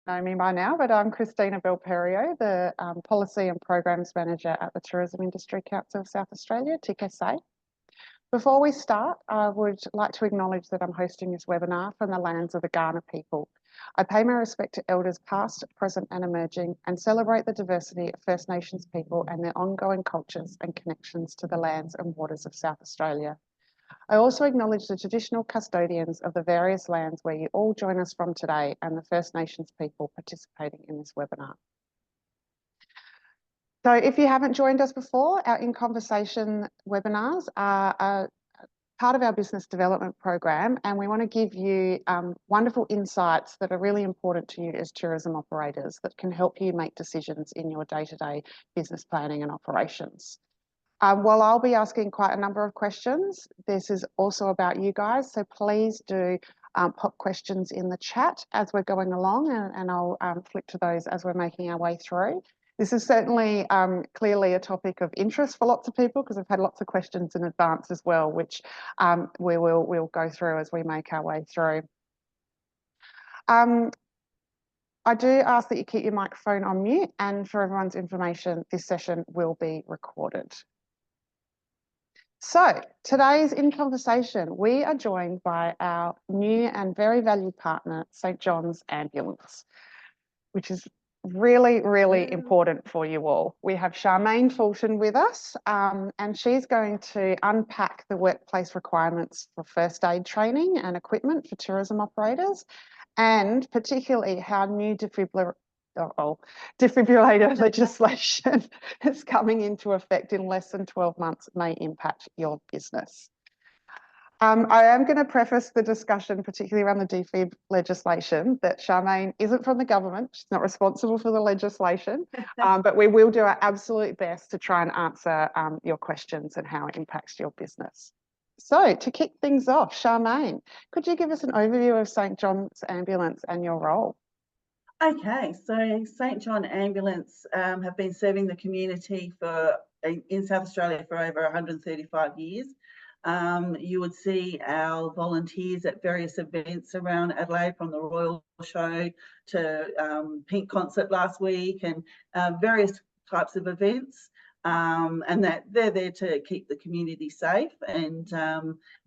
Know me by now, but I'm Christina Belperio, the Policy and Programs Manager at the Tourism Industry Council of South Australia, TICSA. Before we start, I would like to acknowledge that I'm hosting this webinar from the lands of the Kaurna people. I pay my respect to elders past, present and emerging, and celebrate the diversity of First Nations people and their ongoing cultures and connections to the lands and waters of South Australia. I also acknowledge the traditional custodians of the various lands where you all join us from today and the First Nations people participating in this webinar. So if you haven't joined us before, our In Conversation webinars are part of our business development program, and we want to give you wonderful insights that are really important to you as tourism operators that can help you make decisions in your day-to-day business planning and operations. While I'll be asking quite a number of questions, this is also about you guys, so please do pop questions in the chat as we're going along, and I'll flick to those as we're making our way through. This is certainly clearly a topic of interest for lots of people because I've had lots of questions in advance as well, which we'll go through as we make our way through. I do ask that you keep your microphone on mute, and for everyone's information, this session will be recorded. So today's In Conversation, we are joined by our new and very valued partner, St John's Ambulance, which is really, really important for you all. We have Charmaine Fulton with us, and she's going to unpack the workplace requirements for first aid training and equipment for tourism operators, and particularly how new defibrillator legislation is coming into effect in less than 12 months may impact your business. I am going to preface the discussion, particularly around the defib legislation, that Charmaine isn't from the government. She's not responsible for the legislation, but we will do our absolute best to try and answer your questions and how it impacts your business. So to kick things off, Charmaine, could you give us an overview of St John's Ambulance and your role? Okay, so St John Ambulance have been serving the community in South Australia for over 135 years. You would see our volunteers at various events around Adelaide, from the Royal Show to Pink Concert last week, and various types of events. And that they're there to keep the community safe, and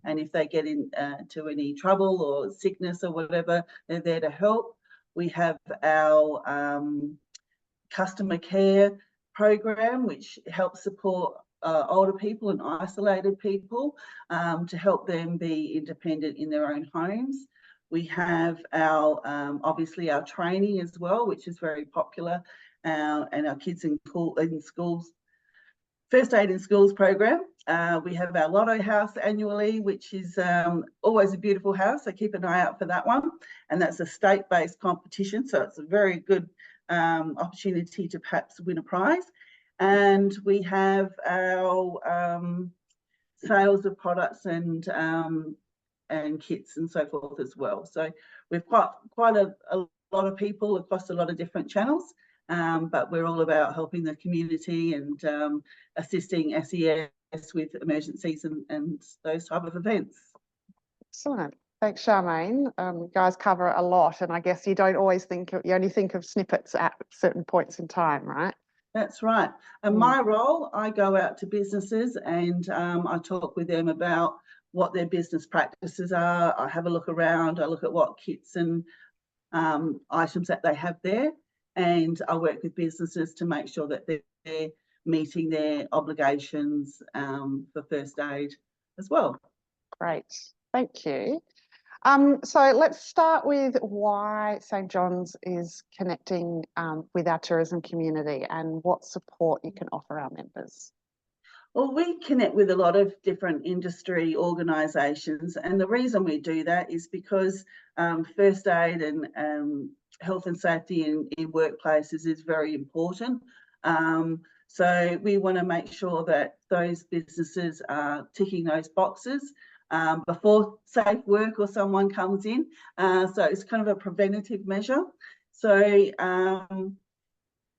if they get into any trouble or sickness or whatever, they're there to help. We have our customer care program, which helps support older people and isolated people to help them be independent in their own homes. We have our obviously our training as well, which is very popular, and our kids in schools. First Aid in Schools program. We have our Lotto House annually, which is always a beautiful house, so keep an eye out for that one. And that's a state-based competition, so it's a very good opportunity to perhaps win a prize. And we have our sales of products and kits and so forth as well. So we've got quite a lot of people across a lot of different channels. But we're all about helping the community and assisting SES with emergencies and those type of events. Excellent. Thanks, Charmaine. You guys cover a lot, and I guess you don't always you only think of snippets at certain points in time, right? That's right. And my role, I go out to businesses and I talk with them about what their business practices are. I have a look around, I look at what kits and items that they have there. And I work with businesses to make sure that they're meeting their obligations for first aid as well. Great, thank you. So let's start with why St John's is connecting with our tourism community and what support you can offer our members. Well, we connect with a lot of different industry organisations, and the reason we do that is because first aid and health and safety in workplaces is very important. So we want to make sure that those businesses are ticking those boxes before safe work or someone comes in. So it's kind of a preventative measure. So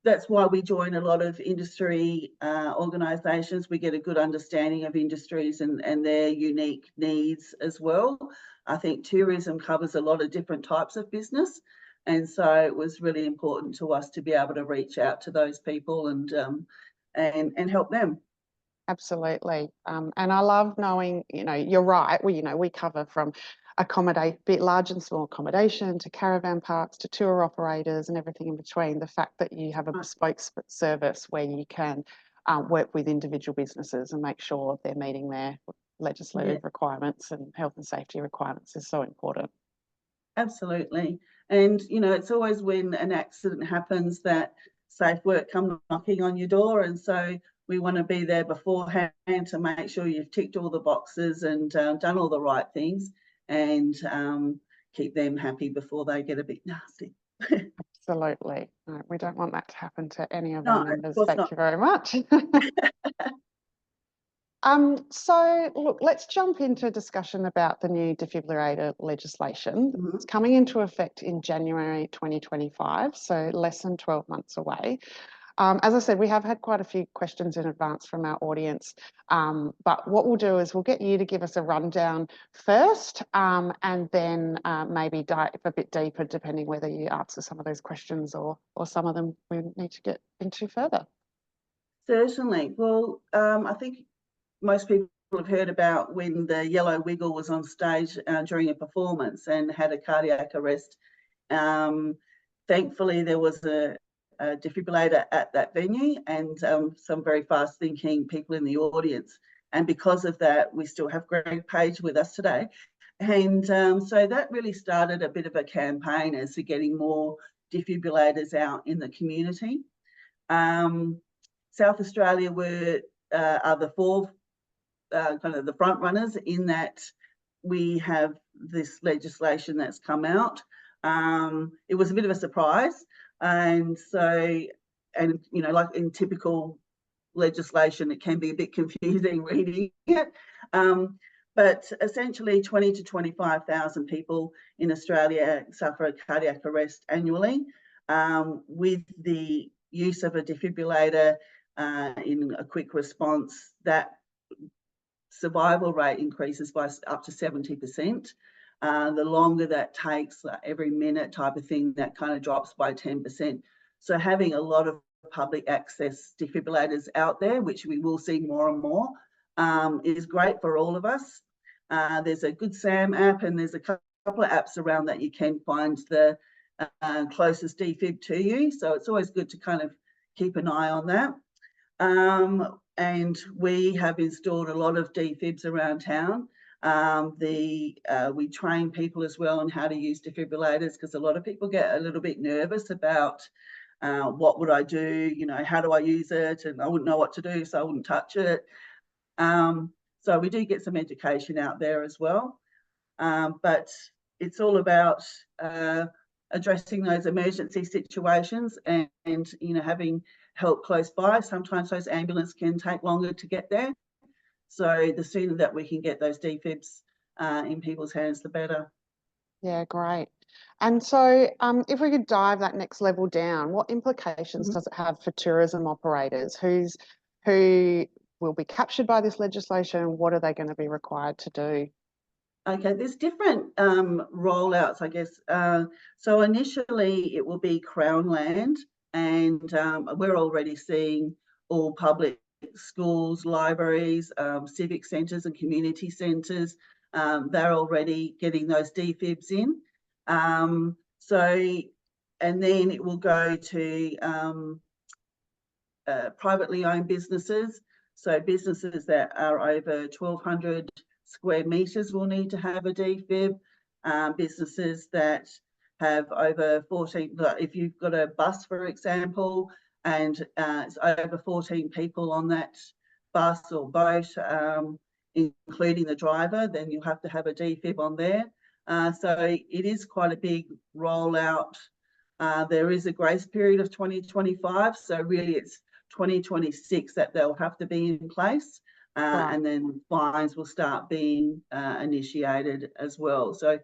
that's why we join a lot of industry organisations. We get a good understanding of industries and their unique needs as well. I think tourism covers a lot of different types of business. And so it was really important to us to be able to reach out to those people and help them. Absolutely. And I love knowing, you're right. We cover from bit large and small accommodation to caravan parks to tour operators and everything in between. The fact that you have a bespoke service where you can work with individual businesses and make sure they're meeting their legislative requirements and health and safety requirements is so important. Absolutely. And, it's always when an accident happens that Safe Work come knocking on your door. And so we want to be there beforehand to make sure you've ticked all the boxes and done all the right things and keep them happy before they get a bit nasty. Absolutely. No, we don't want that to happen to any of No, our of members. course Thank not. you very much. So look, let's jump into a discussion about the new defibrillator legislation. Mhm. It's coming into effect in January 2025, so less than 12 months away. As I said, we have had quite a few questions in advance from our audience, but what we'll do is we'll get you to give us a rundown first, and then maybe dive a bit deeper, depending whether you answer some of those questions or some of them we need to get into further. Certainly. Well, I think most people have heard about when the Yellow Wiggle was on stage during a performance and had a cardiac arrest. Thankfully, there was a defibrillator at that venue and some very fast-thinking people in the audience. And because of that, we still have Greg Page with us today. And so that really started a bit of a campaign as to getting more defibrillators out in the community. South Australia are the four kind of the front runners in that we have this legislation that's come out. It was a bit of a surprise, and so, and like in typical legislation, it can be a bit confusing reading it. But essentially, 20 to 25,000 people in Australia suffer a cardiac arrest annually. With the use of a defibrillator in a quick response, that survival rate increases by up to 70%. The longer that takes, every minute type of thing, that kind of drops by 10%. So having a lot of public access defibrillators out there, which we will see more and more, is great for all of us. There's a Good Sam app and there's a couple of apps around that you can find the closest defib to you. So it's always good to kind of keep an eye on that. And we have installed a lot of defibs around town. We train people as well on how to use defibrillators because a lot of people get a little bit nervous about what would I do, how do I use it, and I wouldn't know what to do, so I wouldn't touch it. So we do get some education out there as well. But it's all about addressing those emergency situations and having help close by. Sometimes those ambulances can take longer to get there. So the sooner that we can get those defibs in people's hands, the better. Yeah, great. And so if we could dive that next level down, what implications does it have for tourism operators? Who will be captured by this legislation? What are they going to be required to do? Okay, there's different rollouts, I guess. So initially it will be Crown land, and we're already seeing all public schools, libraries, civic centres and community centres, they're already getting those defibs in. And then it will go to privately owned businesses. So businesses that are over 1,200 square metres will need to have a defib. Businesses that have over 14, if you've got a bus, for example, and it's over 14 people on that bus or boat, including the driver, then you'll have to have a defib on there. So it is quite a big rollout. There is a grace period of 2025, so really it's 2026 that they'll have to be in place, Right. and then fines will start being initiated as well. So,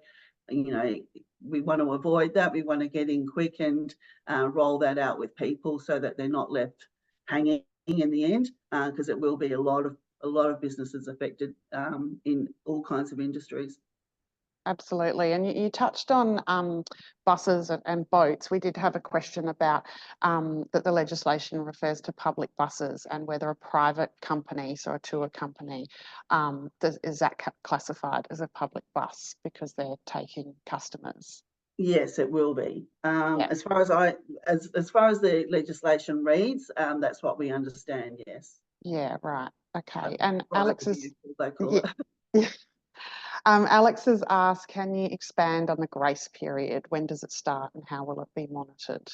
we want to avoid that. We want to get in quick and roll that out with people so that they're not left hanging in the end, because it will be a lot of businesses affected in all kinds of industries. absolutely. And you touched on buses and boats. We did have a question about that the legislation refers to public buses and whether a private company, so a tour company, is that classified as a public bus because they're taking customers? Yes, it will be. Yeah. As far as the legislation reads, that's what we understand. Yes. Yeah, right. Okay. And Private Alex is, vehicle, they call yeah. it. Alex has asked, can you expand on the grace period? When does it start and how will it be monitored?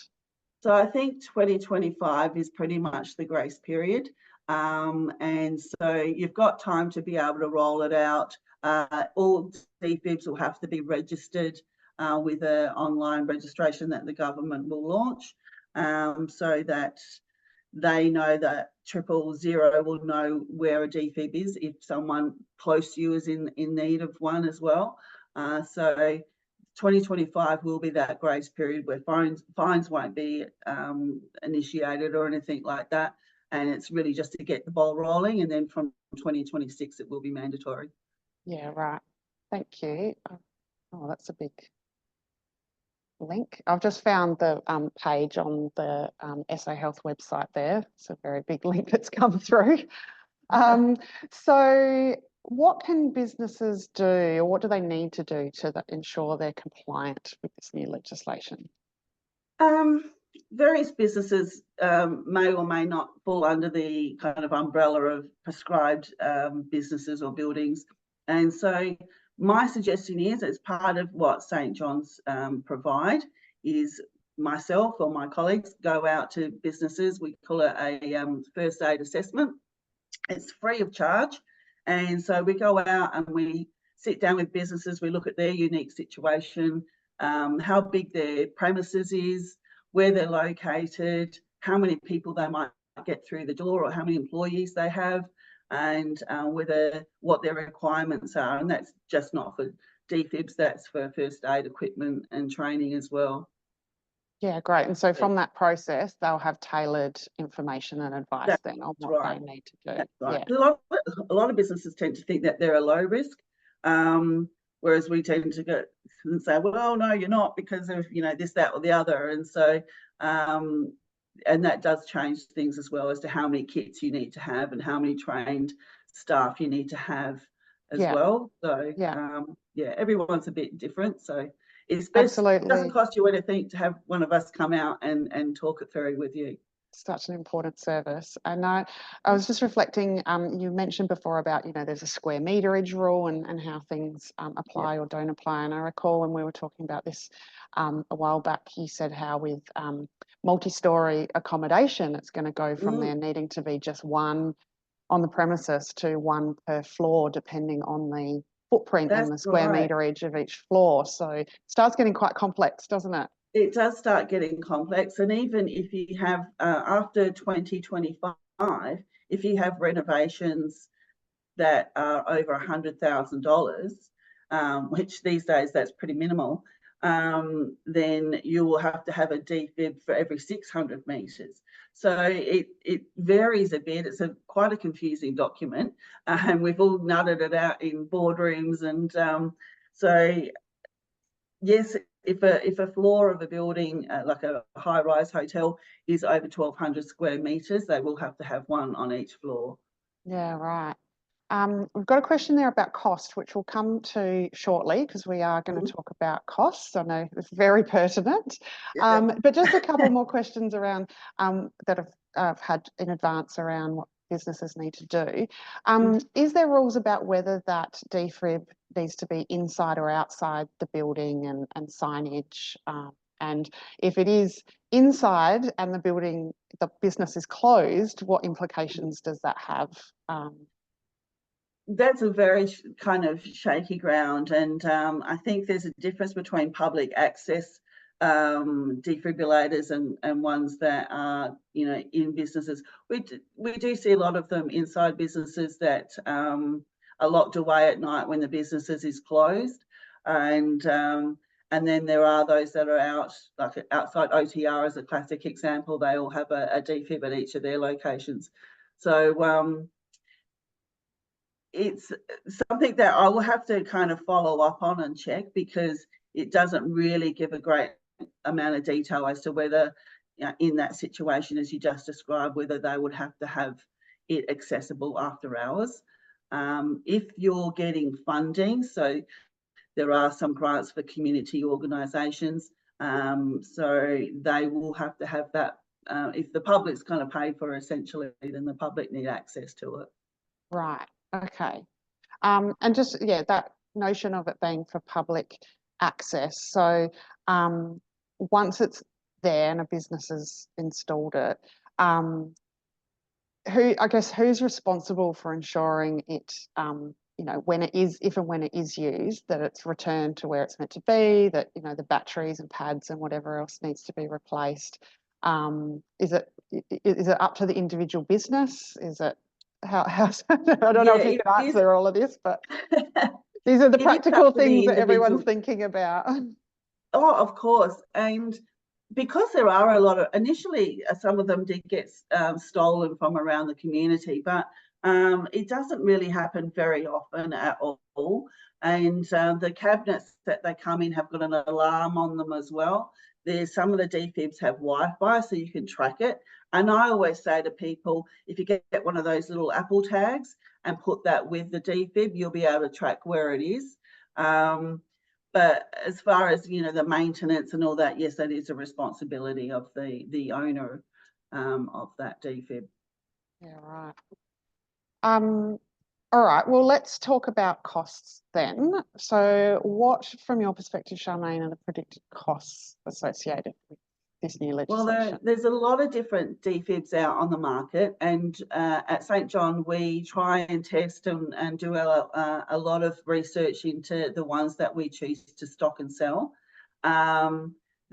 So I think 2025 is pretty much the grace period. And so you've got time to be able to roll it out. All defibs will have to be registered with an online registration that the government will launch, so that they know that 000 will know where a defib is if someone close to you is in need of one as well. So 2025 will be that grace period where fines won't be initiated or anything like that. And it's really just to get the ball rolling. And then from 2026, it will be mandatory. Yeah, right. Thank you. Oh, that's a big link. I've just found the page on the SA Health website there. It's a very big link that's come through. So what can businesses do, or what do they need to do to ensure they're compliant with this new legislation? Various businesses may or may not fall under the kind of umbrella of prescribed businesses or buildings. And so my suggestion is, as part of what St. John's provide, is myself or my colleagues go out to businesses. We call it a first aid assessment. It's free of charge. And so we go out and we sit down with businesses, we look at their unique situation, how big their premises is, where they're located, how many people they might get through the door or how many employees they have, and what their requirements are. And that's just not for defibs, that's for first aid equipment and training as well. Yeah, great. And so from that process, they'll have tailored information and advice then on what they need to do. That's right. Yeah. A lot of businesses tend to think that they're a low risk, whereas we tend to go and say, well, no, you're not, because of this, that, or the other. And so, and that does change things as well as to how many kits you need to have and how many trained staff you need to have as well. So yeah, everyone's a bit different. So it's best, it doesn't cost you anything to have one of us come out and talk it through with you. Such an important service. And I was just reflecting, you mentioned before about, there's a square meterage rule and how things apply or don't apply. And I recall when we were talking about this a while back, you said how with multi-storey accommodation, it's going to go from there needing to be just one on the premises to one per floor, depending on the footprint and the square meterage of each floor. So it starts getting quite complex, doesn't it? It does start getting complex. And even if you have, after 2025, if you have renovations that are over $100,000, which these days that's pretty minimal, then you will have to have a defib for every 600 metres. So it varies a bit. It's quite a confusing document, and we've all nutted it out in boardrooms. And so yes, if a floor of a building, like a high-rise hotel, is over 1,200 square metres, they will have to have one on each floor. Yeah, right. We've got a question there about cost, which we'll come to shortly because we are going to talk about costs. I know it's very pertinent. But just a couple more questions around that I've had in advance around what businesses need to do. Is there rules about whether that defib needs to be inside or outside the building and signage? And if it is inside and the business is closed, what implications does that have? That's a very kind of shaky ground, and I think there's a difference between public access defibrillators and ones that are in businesses. We do see a lot of them inside businesses that are locked away at night when the businesses is closed, and then there are those that are out, like outside OTR as a classic example. They all have a, defib at each of their locations. So it's something that I will have to kind of follow up on and check, because it doesn't really give a great amount of detail as to whether, in that situation, as you just described, whether they would have to have it accessible after hours. If you're getting funding, so there are some grants for community organisations, so they will have to have that. If the public's kind of paid for, essentially, then the public need access to it. Right. Okay. And just, yeah, that notion of it being for public access. So once it's there and a business has installed it, who's responsible for ensuring it, when it is, if and when it is used, that it's returned to where it's meant to be, that, the batteries and pads and whatever else needs to be replaced? Is it up to the individual business? Is it how's I don't know if you can answer all of this, but these are the practical things that everyone's thinking about. Oh, of course. And because there are a lot of, initially, some of them did get stolen from around the community, but it doesn't really happen very often at all. And the cabinets that they come in have got an alarm on them as well. Some of the defibs have Wi-Fi, so you can track it. And I always say to people, if you get one of those little Apple tags and put that with the defib, you'll be able to track where it is. But as far as, the maintenance and all that, yes, that is a responsibility of the owner of that defib. Yeah, right. All right, well, let's talk about costs then. So what, from your perspective, Charmaine, are the predicted costs associated with this new legislation? Well, there's a lot of different defibs out on the market, and at St John we try and test and do a lot of research into the ones that we choose to stock and sell. They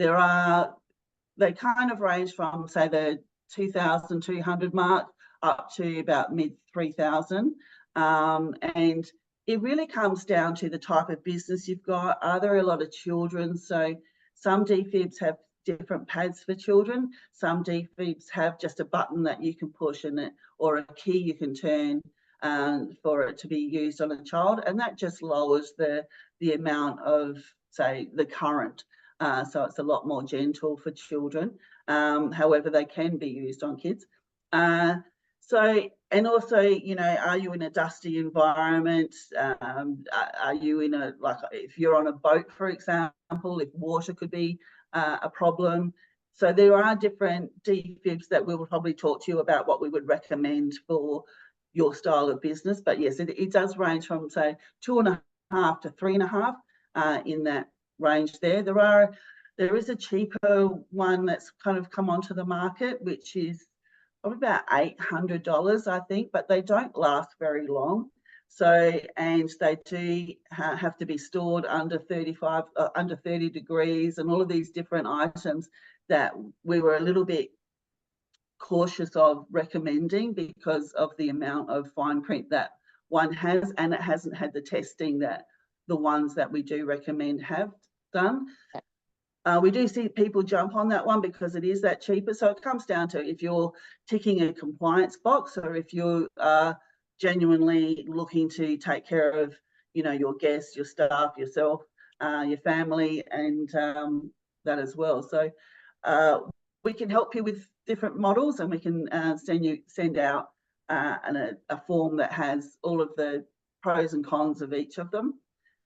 kind of range from, say, the 2,200 mark up to about mid 3,000, and it really comes down to the type of business you've got. Are there a lot of children? So some defibs have different pads for children. Some defibs have just a button that you can push or a key you can turn for it to be used on a child, and that just lowers the amount of, say, the current. So it's a lot more gentle for children. However, they can be used on kids. And also, are you in a dusty environment? Are you if you're on a boat, for example, if water could be a problem? So there are different defibs that we will probably talk to you about what we would recommend for your style of business. But yes, it does range from, say, 2.5 to 3.5 in that range there. There is a cheaper one that's kind of come onto the market, which is probably about $800, I think, but they don't last very long. So, and they do have to be stored under 30 degrees, and all of these different items that we were a little bit cautious of recommending because of the amount of fine print that one has, and it hasn't had the testing that the ones that we do recommend have done. We do see people jump on that one because it is that cheaper. So it comes down to if you're ticking a compliance box, or if you are genuinely looking to take care of, your guests, your staff, yourself, your family, and that as well. So we can help you with different models, and we can send out a form that has all of the pros and cons of each of them.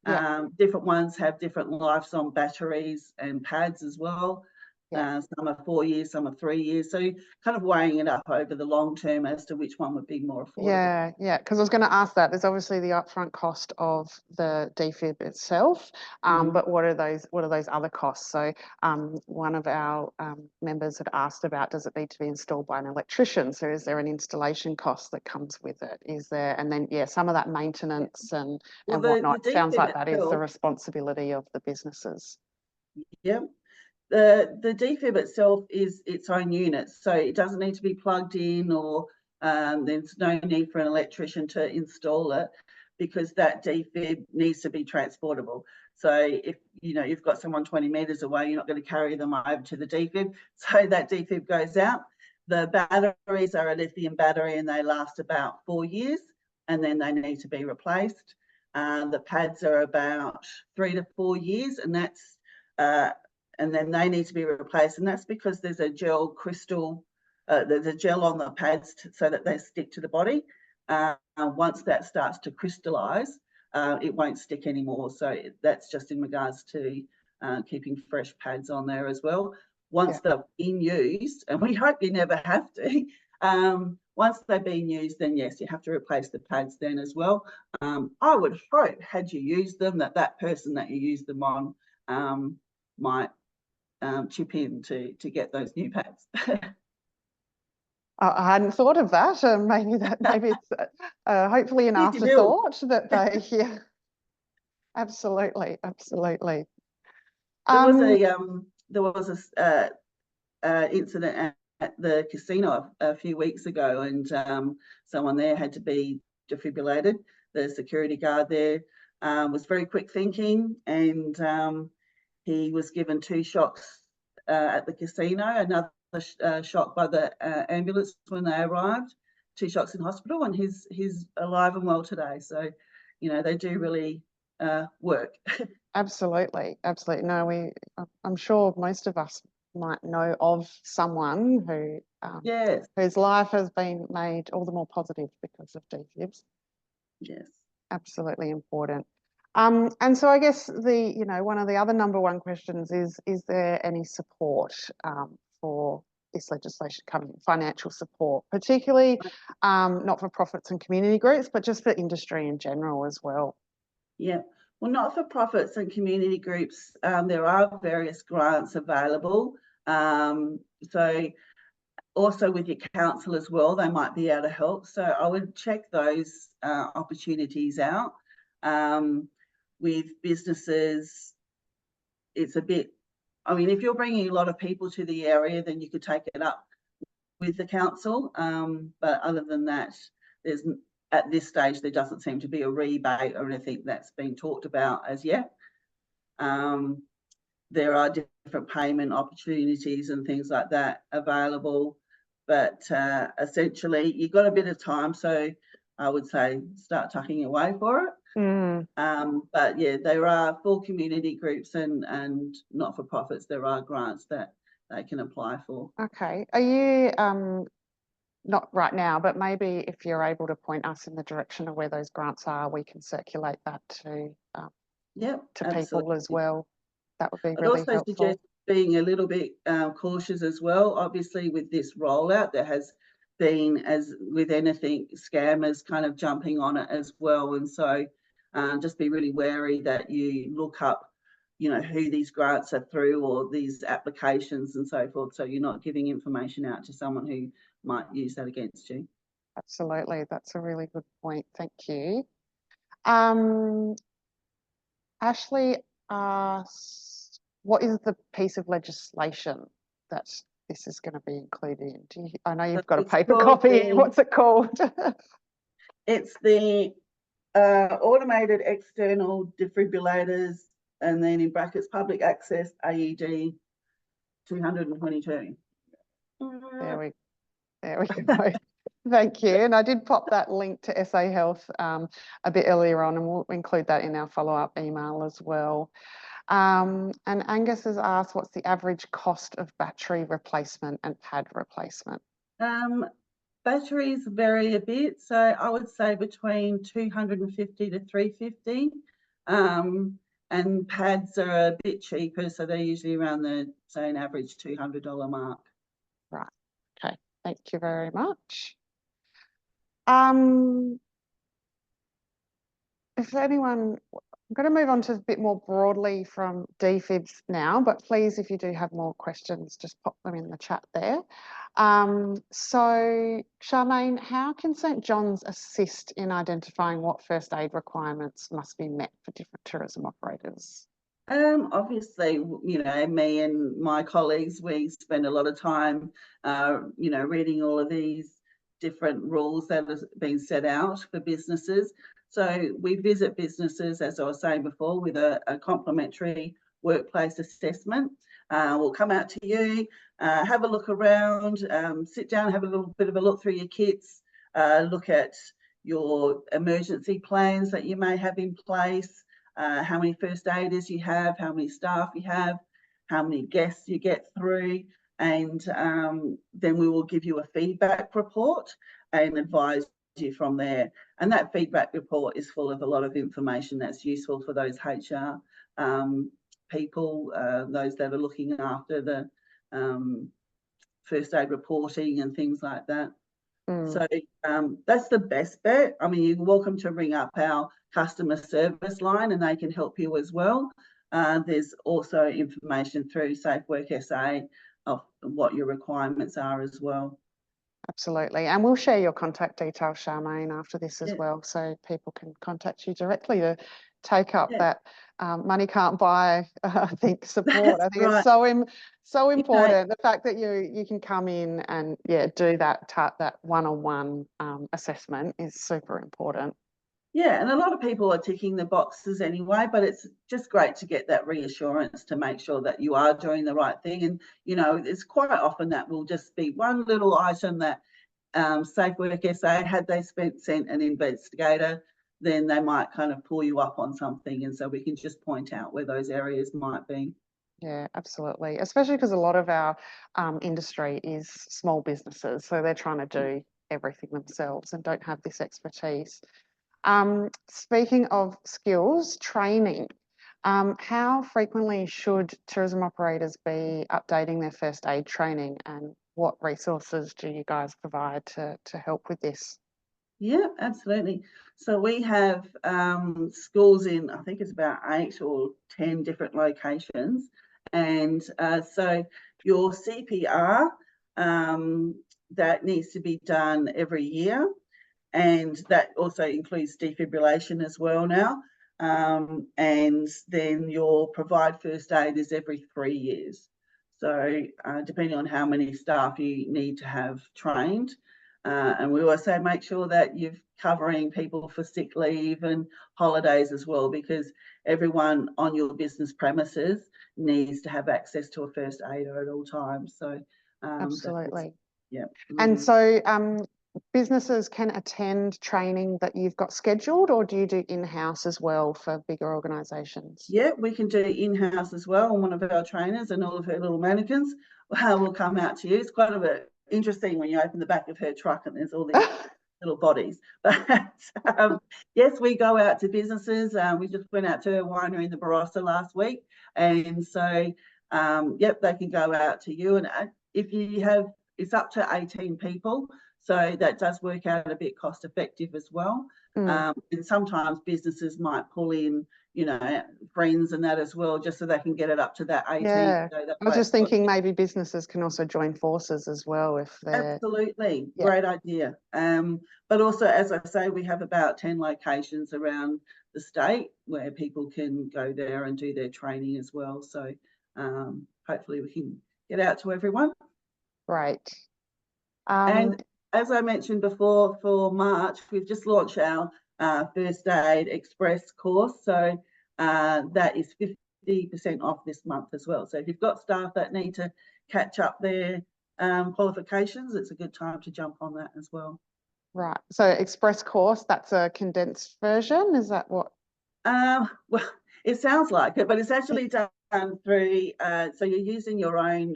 Yeah. Different ones have different lives on batteries and pads as well. Yeah. Some are 4 years, some are 3 years. So kind of weighing it up over the long term as to which one would be more affordable. Yeah, because I was going to ask that. There's obviously the upfront cost of the defib itself, but what are those other costs? So one of our members had asked about, does it need to be installed by an electrician? So is there an installation cost that comes with it? Is there, and then some of that maintenance and whatnot. Sounds like that is the responsibility of the businesses. Yeah. The defib itself is its own unit, so it doesn't need to be plugged in, or there's no need for an electrician to install it, because that defib needs to be transportable. So if you've got someone 20 metres away, you're not going to carry them over to the defib. So that defib goes out. The batteries are a lithium battery, and they last about 4 years. and then they need to be replaced. The pads are about 3 to 4 years, and that's and then they need to be replaced, and that's because there's a gel crystal. There's a gel on the pads so that they stick to the body. Once that starts to crystallize, it won't stick anymore. So that's just in regards to keeping fresh pads on there as well. Once they're in use, and we hope you never have to, once they've been used, then yes, you have to replace the pads then as well. I would hope, had you used them, that person that you used them on might chip in to get those new pads. I hadn't thought of that. Maybe it's hopefully an afterthought that they. Yeah, absolutely. There was a incident at the casino a few weeks ago, and someone there had to be defibrillated. The security guard there was very quick thinking, and he was given 2 shocks at the casino, another shock by the ambulance when they arrived, 2 shocks in hospital, and he's alive and well today. So, they do really work. Absolutely. No, I'm sure most of us might know of someone who Yes. whose life has been made all the more positive because of defibs. Yes. Absolutely important. And so I guess one of the other number one questions is there any support for this legislation coming, financial support, particularly not-for-profits and community groups, but just for industry in general as well? Yeah. Well, not-for-profits and community groups, there are various grants available. So also with your council as well, they might be able to help. So I would check those opportunities out. With businesses, it's a bit, if you're bringing a lot of people to the area, then you could take it up with the council. But other than that, at this stage, there doesn't seem to be a rebate or anything that's been talked about as yet. There are different payment opportunities and things like that available, but essentially you've got a bit of time, so I would say start tucking away for it. But yeah, there are full community groups and not-for-profits, there are grants that they can apply for. Okay. Are you not right now, but maybe if you're able to point us in the direction of where those grants are, we can circulate that to people as well. That would be really helpful. I'd also suggest being a little bit cautious as well. Obviously, with this rollout, there has been, as with anything, scammers kind of jumping on it as well. And so just be really wary that you look up, who these grants are through or these applications and so forth. So you're not giving information out to someone who might use that against you. Absolutely. That's a really good point. Thank you. Ashley asked, what is the piece of legislation that this is going to be included in? I know you've got a paper copy. What's it called? It's the automated external defibrillators, and then in brackets, public access AED 222. There we go. Thank you. And I did pop that link to SA Health a bit earlier on, and we'll include that in our follow-up email as well. And Angus has asked, what's the average cost of battery replacement and pad replacement? Batteries vary a bit, so I would say between 250 to 350. And pads are a bit cheaper, so they're usually around the, say, an average $200 mark. Right. Okay. Thank you very much. If anyone, I'm going to move on to a bit more broadly from defibs now, but please, if you do have more questions, just pop them in the chat there. So, Charmaine, how can St John's assist in identifying what first aid requirements must be met for different tourism operators? Obviously, me and my colleagues, we spend a lot of time, reading all of these different rules that have been set out for businesses. So we visit businesses, as I was saying before, with a complimentary workplace assessment. We'll come out to you, have a look around, sit down, have a little bit of a look through your kits, look at, your emergency plans that you may have in place, how many first aiders you have, how many staff you have, how many guests you get through, and then we will give you a feedback report and advise you from there. And that feedback report is full of a lot of information that's useful for those HR people, those that are looking after the first aid reporting and things like that. So that's the best bet. I mean, you're welcome to ring up our customer service line and they can help you as well. There's also information through Safe Work SA of what your requirements are as well. Absolutely. And we'll share your contact details, Charmaine, after this as Yeah. well, so people can contact you directly to take up Yeah. that money can't buy, I think, support. That's I think right. it's so important. The fact that you can come in and do that one-on-one assessment is super important. Yeah, and a lot of people are ticking the boxes anyway, but it's just great to get that reassurance to make sure that you are doing the right thing. And, you know, it's quite often that will just be one little item that Safe Work SA, had they sent an investigator, then they might kind of pull you up on something. And so we can just point out where those areas might be. Yeah, absolutely. Especially because a lot of our industry is small businesses, so they're trying to do everything themselves and don't have this expertise. Speaking of skills, training, how frequently should tourism operators be updating their first aid training, and what resources do you guys provide to help with this? Yeah, absolutely. So we have schools in, I think it's about 8 or 10 different locations. And so your CPR, that needs to be done every year. And that also includes defibrillation as well now. And then your provide first aid is every 3 years. So depending on how many staff you need to have trained. And we also make sure that you're covering people for sick leave and holidays as well, because everyone on your business premises needs to have access to a first aider at all times. So Absolutely. Yeah. And so businesses can attend training that you've got scheduled, or do you do in-house as well for bigger organisations? Yeah, we can do in-house as well. And one of our trainers and all of her little mannequins will come out to you. It's quite a bit interesting when you open the back of her truck and there's all these little bodies. But yes, we go out to businesses. We just went out to a winery in the Barossa last week. And so, yep, they can go out to you. And if you have, it's up to 18 people. So that does work out a bit cost effective as well. And sometimes businesses might pull in, you know, friends and that as well, just so they can get it up to that 18. Yeah, So that I was just thinking maybe businesses can also join forces as well if they're... Absolutely, great idea. But also, as I say, we have about 10 locations around the state where people can go there and do their training as well. So hopefully we can get out to everyone. Great. And as I mentioned before, for March, we've just launched our First Aid Express course. So that is 50% off this month as well. So if you've got staff that need to catch up their qualifications, it's a good time to jump on that as well. Right. So Express course, that's a condensed version. Is that what? Well, it sounds like it, but it's actually done through, so you're using your own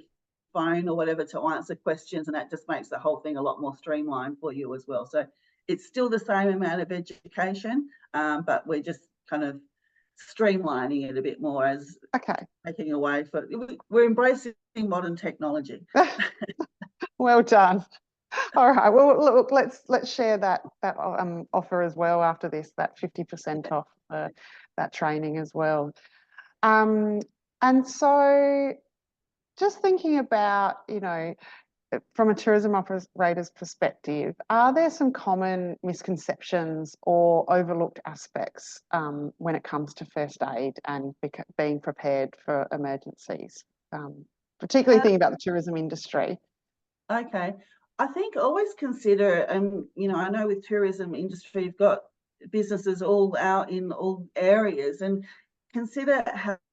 phone or whatever to answer questions, and that just makes the whole thing a lot more streamlined for you as well. So it's still the same amount of education, but we're just kind of streamlining it a bit more as taking away we're embracing modern technology. Well done. All right. Well, look, let's share that offer as well after this, that 50% off that training as well. And so just thinking about, you know, from a tourism operator's perspective, are there some common misconceptions or overlooked aspects when it comes to first aid and being prepared for emergencies, particularly thinking about the tourism industry? Okay. I think always consider, and you know, I know with tourism industry, you've got businesses all out in all areas, and consider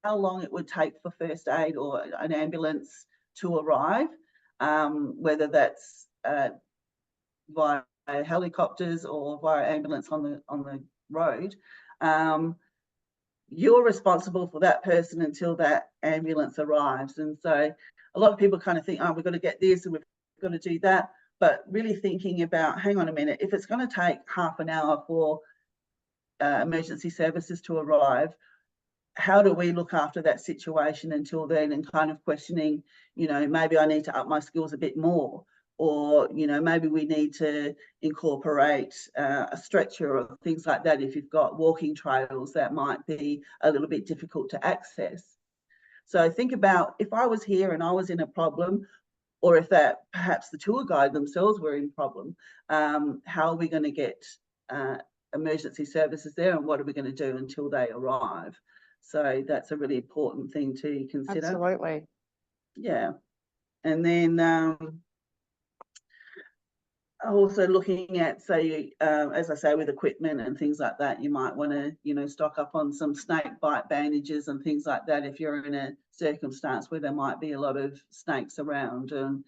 how long it would take for first aid or an ambulance to arrive, whether that's via helicopters or via ambulance on the road, you're responsible for that person until that ambulance arrives. And so a lot of people kind of think, oh, we've got to get this and we've got to do that. But really thinking about, hang on a minute, if it's going to take half an hour for emergency services to arrive, how do we look after that situation until then, and kind of questioning, maybe I need to up my skills a bit more, or, maybe we need to incorporate a stretcher or things like that. If you've got walking trails that might be a little bit difficult to access. So think about, if I was here and I was in a problem, or if that perhaps the tour guide themselves were in problem, how are we going to get emergency services there, and what are we going to do until they arrive? So that's a really important thing to consider. Absolutely. Yeah. And then also looking at, say, as I say, with equipment and things like that, you might want to, stock up on some snake bite bandages and things like that if you're in a circumstance where there might be a lot of snakes around. And,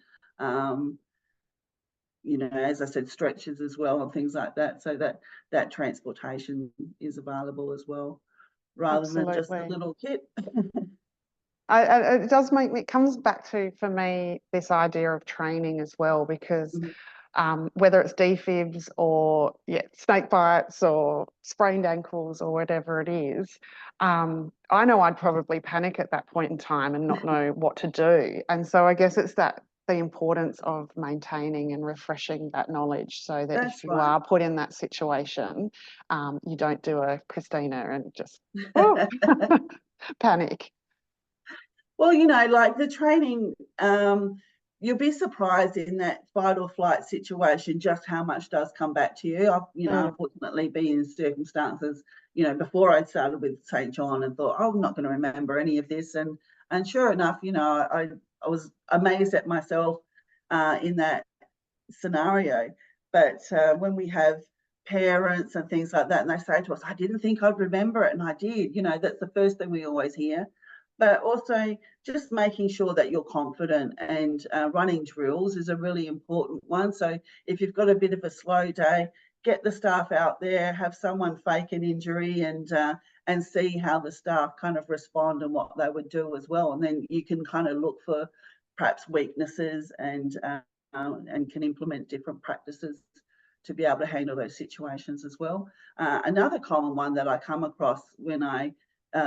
as I said, stretchers as well and things like that, so that transportation is available as well, rather than just a little kit. It does make me, it comes back to, for me, this idea of training as well, because whether it's defibs or snake bites or sprained ankles or whatever it is, I know I'd probably panic at that point in time and not know what to do. And so I guess it's the importance of maintaining and refreshing that knowledge, so that if you are put in that situation, you don't do a Christina and just panic. Well, like the training, you'll be surprised in that fight or flight situation just how much does come back to you. I've, unfortunately been in circumstances, before I started with St. John, and thought, oh, I'm not going to remember any of this. And sure enough, I was amazed at myself in that scenario. But when we have parents and things like that, and they say to us, I didn't think I'd remember it, and I did, that's the first thing we always hear. But also just making sure that you're confident, and running drills is a really important one. So if you've got a bit of a slow day, get the staff out there, have someone fake an injury, and see how the staff kind of respond and what they would do as well. And then you can kind of look for perhaps weaknesses, and can implement different practices to be able to handle those situations as well. Another common one that I come across when I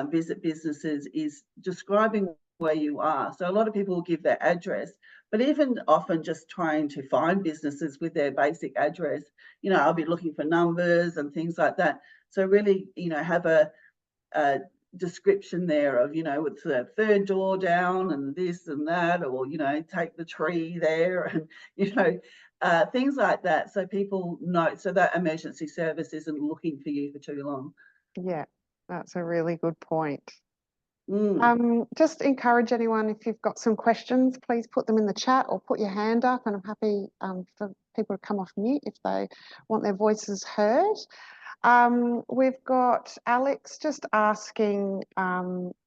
visit businesses is describing where you are. So a lot of people will give their address, but even often just trying to find businesses with their basic address, I'll be looking for numbers and things like that. So really, have a description there of, it's the third door down and this and that, or, take the tree there, and, things like that. So people know, so that emergency service isn't looking for you for too long. Yeah. That's a really good point. Mm. Just encourage anyone, if you've got some questions, please put them in the chat or put your hand up, and I'm happy for people to come off mute if they want their voices heard. We've got Alex just asking,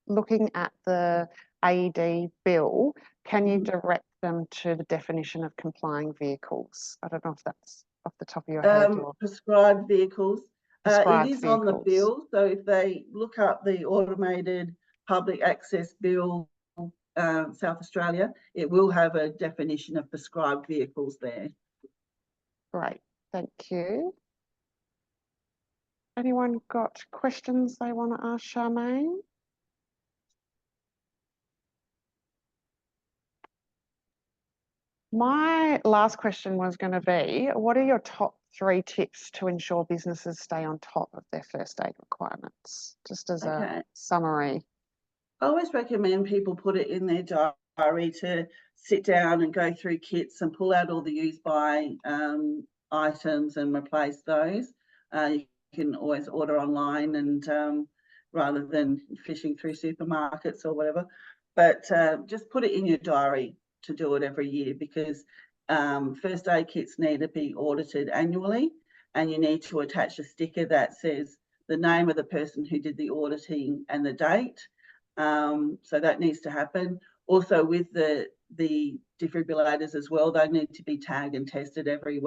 looking at the AED bill, can you direct them to the definition of complying vehicles? I don't know if that's off the top of your head. Or prescribed vehicles. It is vehicles on the bill. So if they look up the automated public access bill, South Australia, it will have a definition of prescribed vehicles there. Great, thank you. Anyone got questions they want to ask Charmaine? My last question was going to be, what are your top 3 tips to ensure businesses stay on top of their first aid requirements? Just as a summary. I always recommend people put it in their diary to sit down and go through kits and pull out all the use by items and replace those. You can always order online, and rather than fishing through supermarkets or whatever. But just put it in your diary to do it every year, because first aid kits need to be audited annually, and you need to attach a sticker that says the name of the person who did the auditing and the date. So that needs to happen. Also, with the the defibrillators as well. They need to be tagged and tested every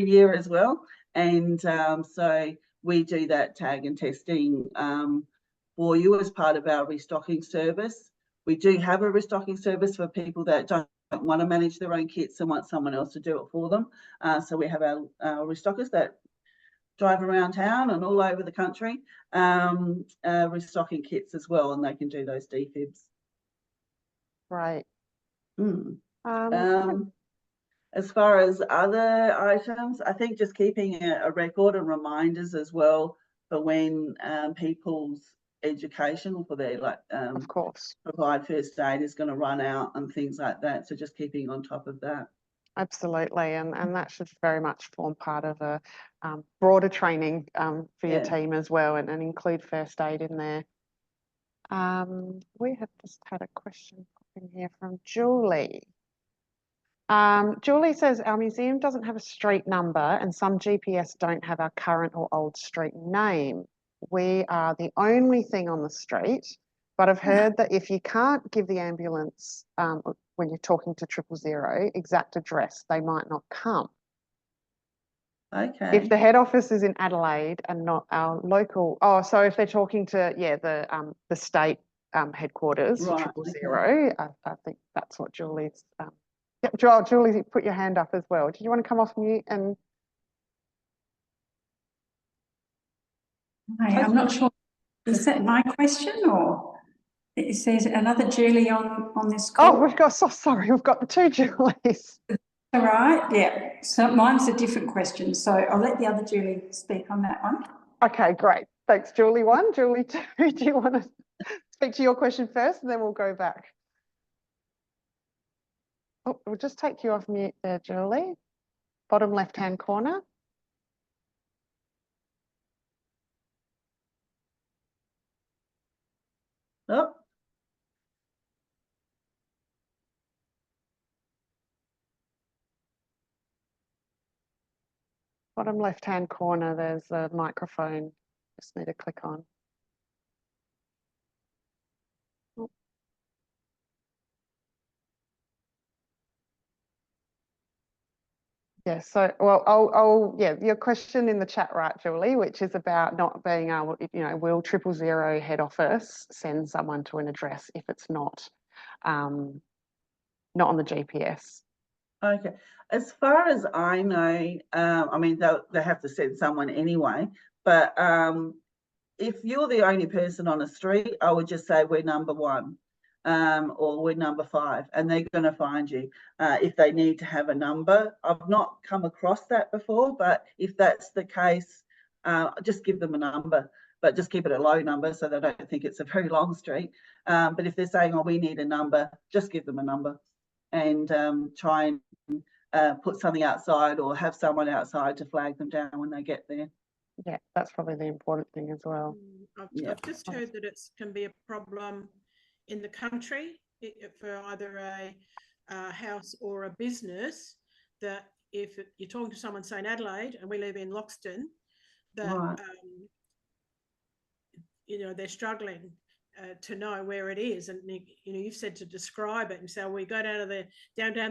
year as well. And so we do that tag and testing for you as part of our restocking service. We do have a restocking service for people that don't want to manage their own kits and want someone else to do it for them. So we have our restockers that drive around town and all over the country restocking kits as well, and they can do those defibs. Right. As far as other items, I think just keeping a record and reminders as well for when people's education for their of course, provide first aid is going to run out and things like that. So just keeping on top of that. Absolutely, and that should very much form part of a broader training for your team as well, and include first aid in there. We have just had a question pop in here from Julie. Julie says, our museum doesn't have a street number and some GPS don't have our current or old street name. We are the only thing on the street, but I've heard that if you can't give the ambulance, when you're talking to 000 exact address, they might not come. Okay. If the head office is in Adelaide and not our local, so if they're talking to, the state headquarters, right, 000, I think that's what Julie's, Julie, put your hand up as well. Do you want to come off mute and? Hi, I'm not sure. Is that my question, or it says another Julie on this call? Oh, we've got, so sorry, we've got the two Julies. All right, yeah. So mine's a different question. So I'll let the other Julie speak on that one. Okay, great. Thanks, Julie 1. Julie 2, do you want to speak to your question first and then we'll go back? Oh, we'll just take you off mute there, Julie. Bottom left-hand corner. Oh. Bottom left-hand corner, there's a microphone. Just need to click on. Yeah, so, well, your question in the chat, right, Julie, which is about not being able, will 000 head office send someone to an address if it's not on the GPS? Okay. As far as I know, I mean, they have to send someone anyway, but if you're the only person on a street, I would just say we're number 1. Or we're number 5, and they're going to find you if they need to have a number. I've not come across that before, but if that's the case, just give them a number, but just keep it a low number so they don't think it's a very long street. But if they're saying, oh, we need a number, just give them a number and try and put something outside or have someone outside to flag them down when they get there. Yeah, that's probably the important thing as well. I've just heard that it can be a problem in the country for either a house or a business, that if you're talking to someone, say in Adelaide, and we live in Loxton, that right. They're struggling to know where it is, and you've said to describe it and say, we go down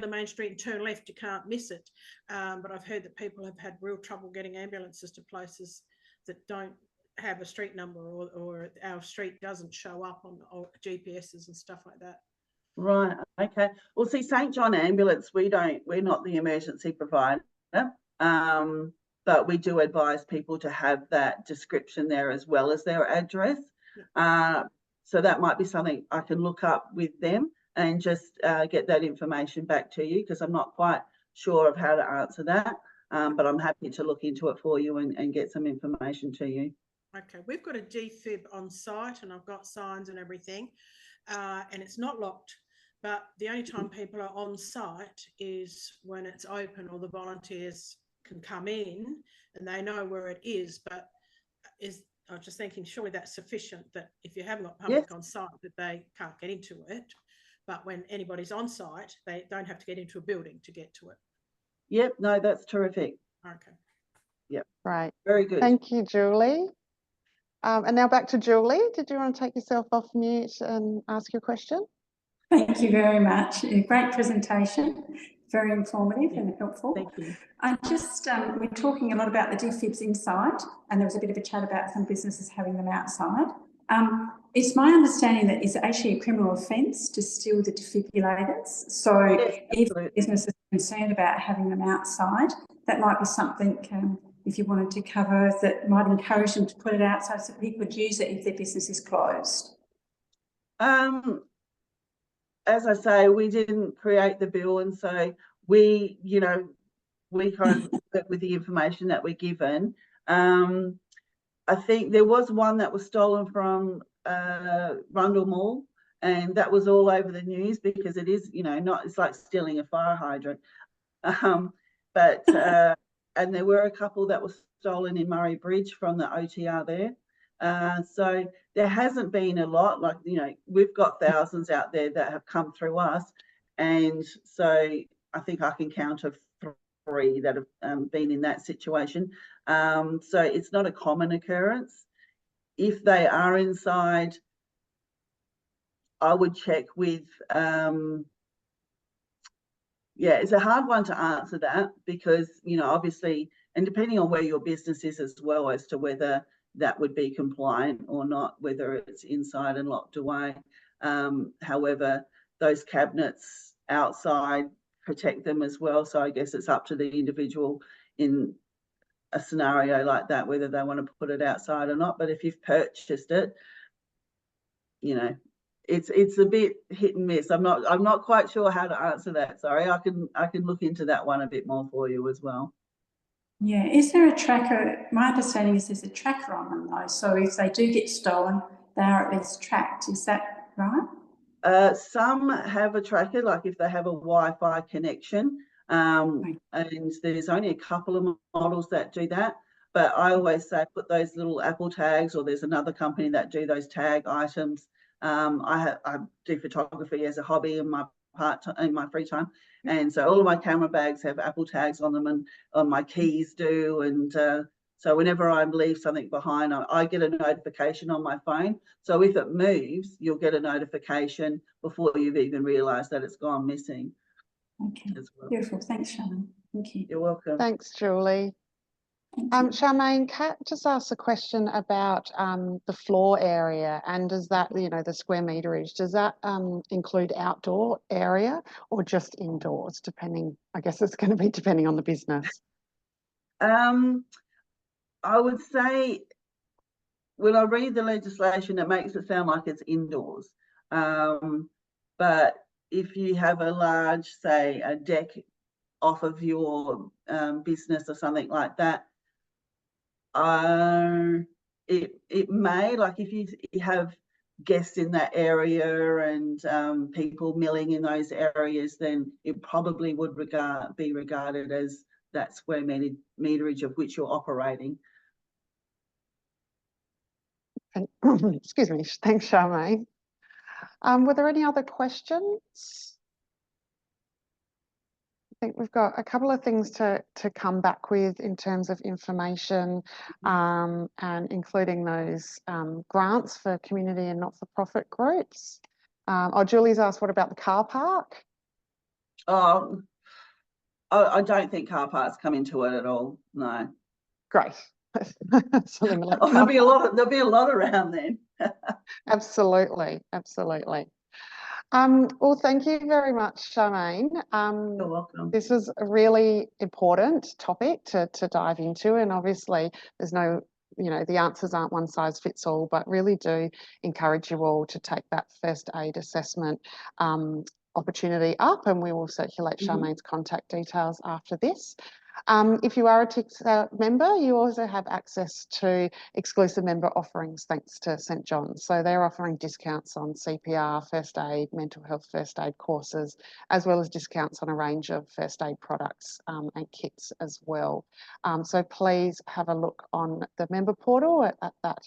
the main street and turn left, you can't miss it. But I've heard that people have had real trouble getting ambulances to places that don't have a street number, or our street doesn't show up on GPSs and stuff like that. Right. Okay. Well, see, St. John Ambulance, we're not the emergency provider, but we do advise people to have that description there as well as their address. So that might be something I can look up with them and just get that information back to you, because I'm not quite sure of how to answer that, but I'm happy to look into it for you and get some information to you. Okay, we've got a defib on site and I've got signs and everything, and it's not locked, but the only time people are on site is when it's open or the volunteers can come in and they know where it is. But I'm just thinking, surely that's sufficient, that if you haven't got public on site, that they can't get into it, but when anybody's on site, they don't have to get into a building to get to it. Yep, no, that's terrific. Okay. Yep. Right. Very good. Thank you, Julie. And now back to Julie. Did you want to take yourself off mute and ask your question? Thank you very much. A great presentation, very informative and helpful. Thank you. I just, we're talking a lot about the defibs inside, and there was a bit of a chat about some businesses having them outside. It's my understanding that it's actually a criminal offence to steal the defibrillators. So Yes, if absolutely. business is concerned about having them outside, that might be something, if you wanted to cover, that might encourage them to put it outside so people could use it if their business is closed. As I say, we didn't create the bill, and so we, you know, we kind of work with the information that we're given. I think there was one that was stolen from Rundle Mall, and that was all over the news because it is, you know, it's like stealing a fire hydrant. And there were a couple that were stolen in Murray Bridge from the OTR there. So there hasn't been a lot, like, you know, we've got thousands out there that have come through us. And so I think I can count of 3 that have been in that situation. So it's not a common occurrence. If they are inside, I would check with, yeah, it's a hard one to answer that because, you know, obviously, and depending on where your business is as well as to whether that would be compliant or not, whether it's inside and locked away. However, those cabinets outside protect them as well. So I guess it's up to the individual in a scenario like that, whether they want to put it outside or not. But if you've purchased it, you know, it's a bit hit and miss. I'm not quite sure how to answer that. Sorry, I can look into that one a bit more for you as well. Yeah, is there a tracker? My understanding is there's a tracker on them though. So if they do get stolen, they are at least tracked. Is that right? Some have a tracker, like if they have a Wi-Fi connection, and there's only a couple of models that do that. But I always say put those little Apple tags, or there's another company that do those tag items. I do photography as a hobby in my free time, and so all of my camera bags have Apple tags on them, and on my keys do, and so whenever I leave something behind, I get a notification on my phone. So if it moves, you'll get a notification before you've even realised that it's gone missing. Okay, as well. Beautiful. Thanks, Shannon. Thank you. You're welcome. Thanks, Julie. Charmaine, Kat just asked a question about the floor area, and does that, you know, the square meterage, does that include outdoor area or just indoors, depending, I guess it's going to be depending on the business? I would say when I read the legislation, it makes it sound like it's indoors. But if you have a large, say, a deck off of your business or something like that, it may, like if you have guests in that area and people milling in those areas, then it probably would be regarded as that square meterage of which you're operating. And, excuse me, thanks, Charmaine. Were there any other questions? I think we've got a couple of things to come back with in terms of information, and including those grants for community and not-for-profit groups. Julie's asked, what about the car park? I don't think car parks come into it at all. No. Great. So there'll be a lot around then. Absolutely, absolutely. Well, thank you very much, Charmaine. You're welcome. This is a really important topic to dive into, and obviously there's no, you know, the answers aren't one size fits all, but really do encourage you all to take that first aid assessment opportunity up, and we will circulate Charmaine's contact details after this. If you are a TICSA member, you also have access to exclusive member offerings thanks to St John's. So they're offering discounts on CPR, first aid, mental health first aid courses, as well as discounts on a range of first aid products and kits as well. So please have a look on the member portal at that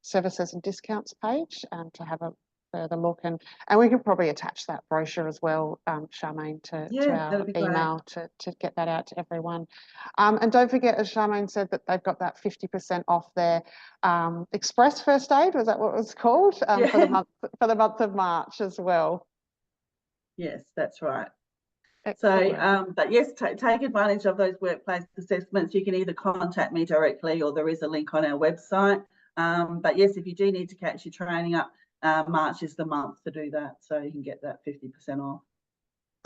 services and discounts page to have a further look, and we can probably attach that brochure as well, Charmaine, to our email to get that out to everyone. And don't forget, as Charmaine said, that they've got that 50% off their express first aid, was that what it was called, for the month of March as well. Yes, that's right. Excellent. So, but yes, take advantage of those workplace assessments. You can either contact me directly or there is a link on our website. But yes, if you do need to catch your training up, March is the month to do that. So you can get that 50% off.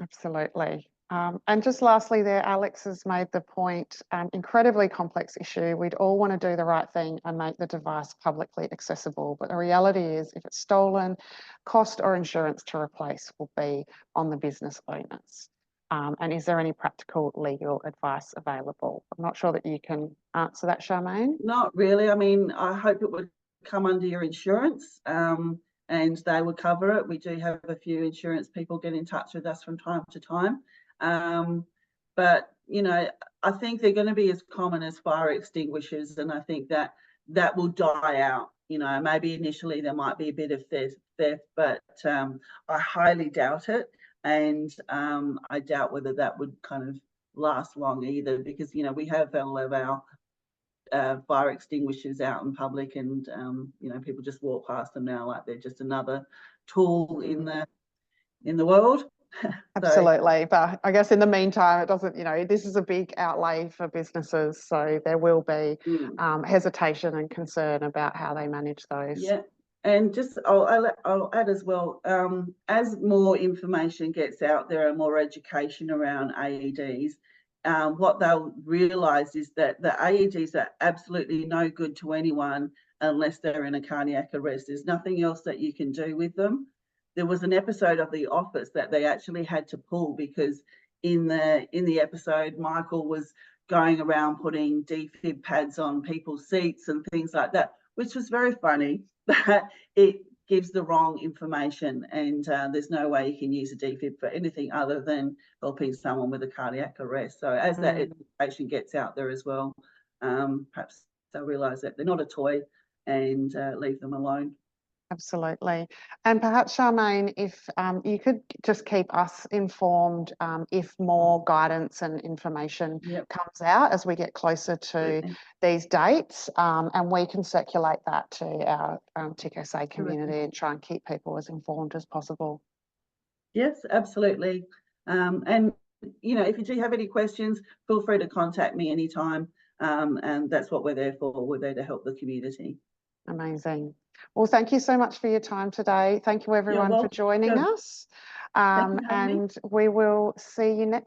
Absolutely. And just lastly there, Alex has made the point, incredibly complex issue. We'd all want to do the right thing and make the device publicly accessible. But the reality is if it's stolen, cost or insurance to replace will be on the business owners. And is there any practical legal advice available? I'm not sure that you can answer that, Charmaine. Not really. I mean, I hope it would come under your insurance and they would cover it. We do have a few insurance people get in touch with us from time to time. But, you know, I think they're going to be as common as fire extinguishers. And I think that will die out. You know, maybe initially there might be a bit of theft, but I highly doubt it. And I doubt whether that would kind of last long either, because, you know, we have all of our fire extinguishers out in public and, you know, people just walk past them now like they're just another tool in the world. Absolutely. But I guess in the meantime, it doesn't, you know, this is a big outlay for businesses. So there will be hesitation and concern about how they manage those. Yeah. And just I'll add as well, as more information gets out there and more education around AEDs, what they'll realise is that the AEDs are absolutely no good to anyone unless they're in a cardiac arrest. There's nothing else that you can do with them. There was an episode of The Office that they actually had to pull because in the episode, Michael was going around putting defib pads on people's seats and things like that, which was very funny, but it gives the wrong information and there's no way you can use a defib for anything other than helping someone with a cardiac arrest. So as that education gets out there as well, perhaps they'll realise that they're not a toy and leave them alone. Absolutely. And perhaps, Charmaine, if you could just keep us informed if more guidance and information comes out as we get closer to these dates, and we can circulate that to our TIC-SA community and try and keep people as informed as possible. Yes, absolutely. And, you know, if you do have any questions, feel free to contact me anytime. And that's what we're there for. We're there to help the community. Amazing. Well, thank you so much for your time today. Thank you everyone for joining us. And we will see you next